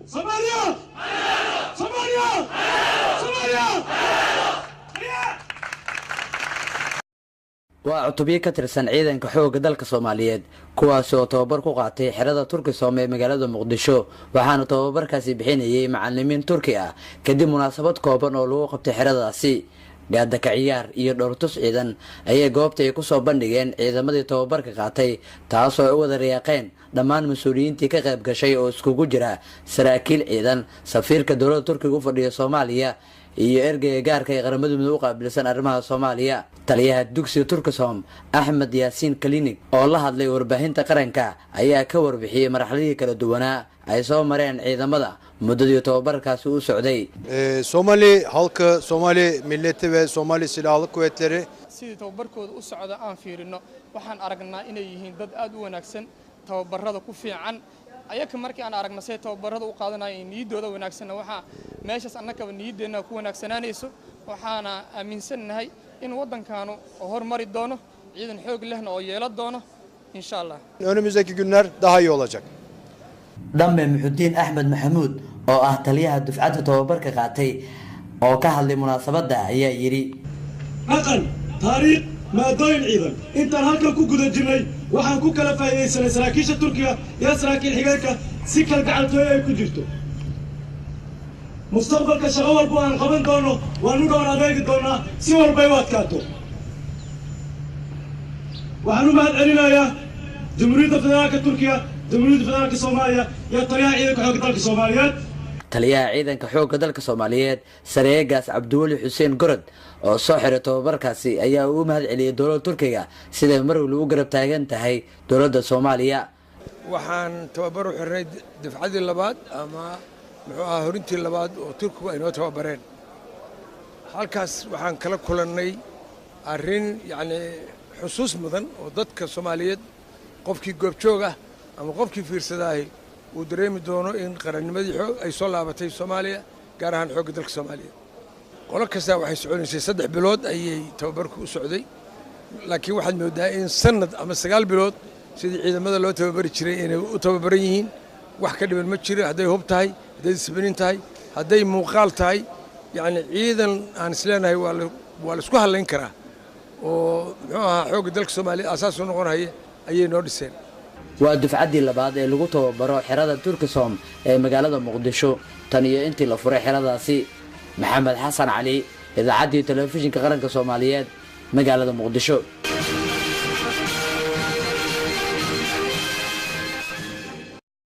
Somalia! Somalia! Somalia! waa cutubyo ka tirsan ciidanka xoogga dalka Soomaaliyeed kuwaas oo tababar ku qaatay xerada Turkisom ee magaalada Muqdisho waxaana tababarkaasi bixinayay macallimiin Turki ah kadib munaasabad kooban oo lagu qabtay xeradaasi gaada ka ciyaar iyo dhowrtus ciidan ayay goobta ay ku soo bandhigeen ciidamadii tababarka qaatay taas oo ay wada riyaaqeen dhammaan mas'uuliyiintii ka qayb gashay oo iskugu jira saraakiil ciidan safiirka dowladda Turkiga u fadhiya Soomaaliya iyo ergeyga gaarka ee qaramada midoobay u qaabilsan arrimaha Soomaaliya taliyaha dugsiga Turkisom Axmed Yaasiin Klinik oo la hadlay warbaahinta qaranka ayaa ka warbixiyay marxaladii kala duwanaa ay soo mareen ciidamada muddadii tababarkaasi u socday Somali halkı, Somali milleti ve Somali Silahlı Kuvvetleri sidii tababarkooda u socda aan fiirino waxaan aragnaa inay yihiin dad aad u wanaagsan tababarada ku fiican ayaka markii aan aragna say tababarada u qaadanayeen niyadooda wanaagsan waxa meeshaas annagaba niyadeena ku wanaagsanaanayso waxaana aaminsanahay in wadankaanu horumari doono ciidan xoog lehna oo yeelan doono insha Allah önümüzdeki günler daha iyi olacak. Dambe Muxudiin Axmed Maxamuud oo ah taliyaha dufcadda tababarka qaatay oo ka hadlay munaasabada ayaa yiri dhaqan taariikh maadooyin ciidan intaan halkan ku guda jirnay waxaan ku kala faa'iideysanay saraakiisha Turkiga iyo saraakiil xigeenka si kala gacantooy ay ku jirto mustaqbalka shaqo walba aan qaban doono waan u dhowr adeegi doonaa si walba ay u adkaato waxaan u mahadcelinayaa Jamhuuriyadda Federaalka Turkiga Jamhuuriyadda Federaalka Soomaaliya iyo taliyaha ciidanka xoogga dalka Soomaaliyeed taliyaha ciidanka xoogga dalka Soomaaliyeed Sareegaas Cabdiwali Xuseen Gorod oo soo xiray tababarkaasi ayaa u mahadceliyay dowladda Turkiga sida mar waliba u garab taagan tahay dowladda Soomaaliya waxaan tababar u xirnay dufcadii labaad ama muxuu ahaa horintii labaad oo Turkigu ay noo tababareen halkaas waxaan kala kulannay arrin yacni xusuus mudan oo dadka Soomaaliyeed qofkii goobjoog ah ama qofkii fiirsadahay uu dareemi doono in qarannimadii xoog ay soo laabatay Soomaaliya gaar ahaan xoogga dalka Soomaaliya qolo kasta waxay soconaysay 3 bilood ayay tababarku u socday laakiin waxaad moodaa in sanad ama 9 bilood sidii ciidamada loo tababari jiray inay u tababaran yihiin wax ka dhiban ma jiro hadday hub tahay hadday disciplin tahay hadday muuqaal tahay yacni ciidan aan isleenahay waa la isku halayn karaa oo muxuu ahaa xoogga dalka Soomaaliya asaas u noqonaya ayay noo dhiseen waa dufcadii labaad ee lagu tababaro xerada Turkisom ee magaalada Muqdisho tan iyo intii la furay xeradaasi Maxamed Xasan Cali idaacadii telefishinka qaranka Soomaaliyeed magaalada Muqdisho